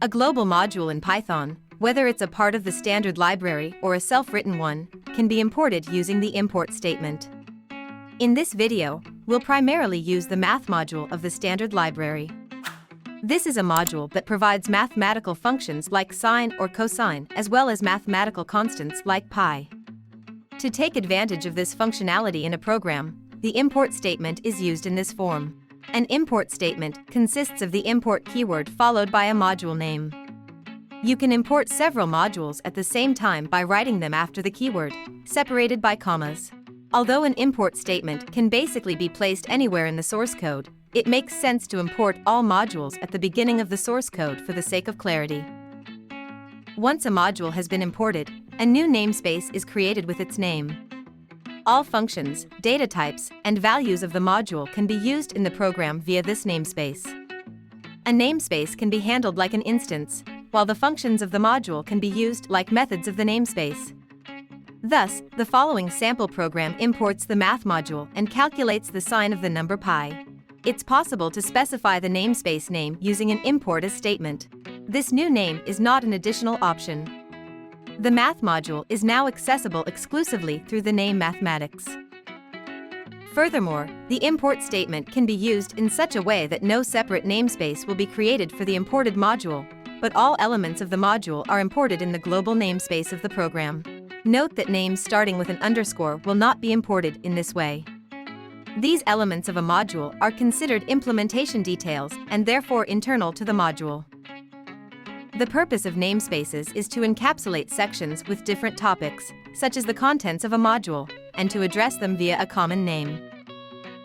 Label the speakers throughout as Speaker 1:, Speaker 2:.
Speaker 1: A global module in Python, whether it's a part of the standard library or a self-written one, can be imported using the import statement. In this video, we'll primarily use the math module of the standard library. This is a module that provides mathematical functions like sine or cosine, as well as mathematical constants like pi. To take advantage of this functionality in a program, the import statement is used in this form. An import statement consists of the import keyword followed by a module name. You can import several modules at the same time by writing them after the keyword, separated by commas. Although an import statement can basically be placed anywhere in the source code, it makes sense to import all modules at the beginning of the source code for the sake of clarity. Once a module has been imported, a new namespace is created with its name. All functions, data types, and values of the module can be used in the program via this namespace. A namespace can be handled like an instance, while the functions of the module can be used like methods of the namespace. Thus, the following sample program imports the math module and calculates the sign of the number pi. It's possible to specify the namespace name using an import as statement. This new name is not an additional option. The math module is now accessible exclusively through the name mathematics. Furthermore, the import statement can be used in such a way that no separate namespace will be created for the imported module, but all elements of the module are imported in the global namespace of the program. Note that names starting with an underscore will not be imported in this way. These elements of a module are considered implementation details and therefore internal to the module. The purpose of namespaces is to encapsulate sections with different topics, such as the contents of a module, and to address them via a common name.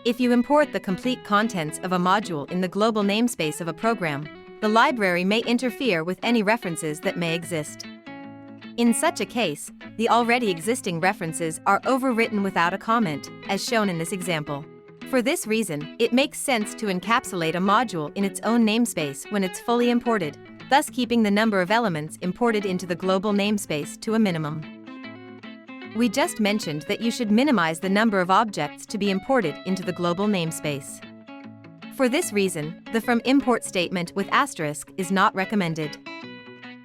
Speaker 1: If you import the complete contents of a module in the global namespace of a program, the library may interfere with any references that may exist. In such a case, the already existing references are overwritten without a comment, as shown in this example. For this reason, it makes sense to encapsulate a module in its own namespace when it's fully imported, thus keeping the number of elements imported into the global namespace to a minimum. We just mentioned that you should minimize the number of objects to be imported into the global namespace. For this reason, the from import statement with asterisk is not recommended.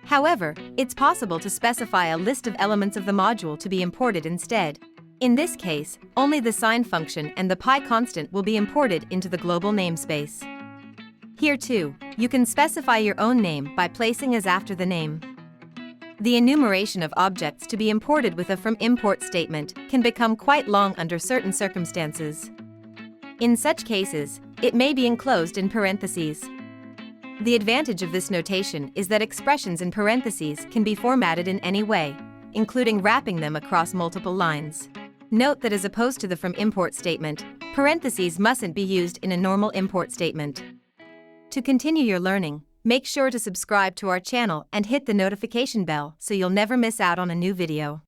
Speaker 1: However, it's possible to specify a list of elements of the module to be imported instead. In this case, only the sign function and the pi constant will be imported into the global namespace. Here too, you can specify your own name by placing as after the name. The enumeration of objects to be imported with a from import statement can become quite long under certain circumstances. In such cases, it may be enclosed in parentheses. The advantage of this notation is that expressions in parentheses can be formatted in any way, including wrapping them across multiple lines. Note that as opposed to the from import statement, parentheses mustn't be used in a normal import statement. To continue your learning, make sure to subscribe to our channel and hit the notification bell so you'll never miss out on a new video.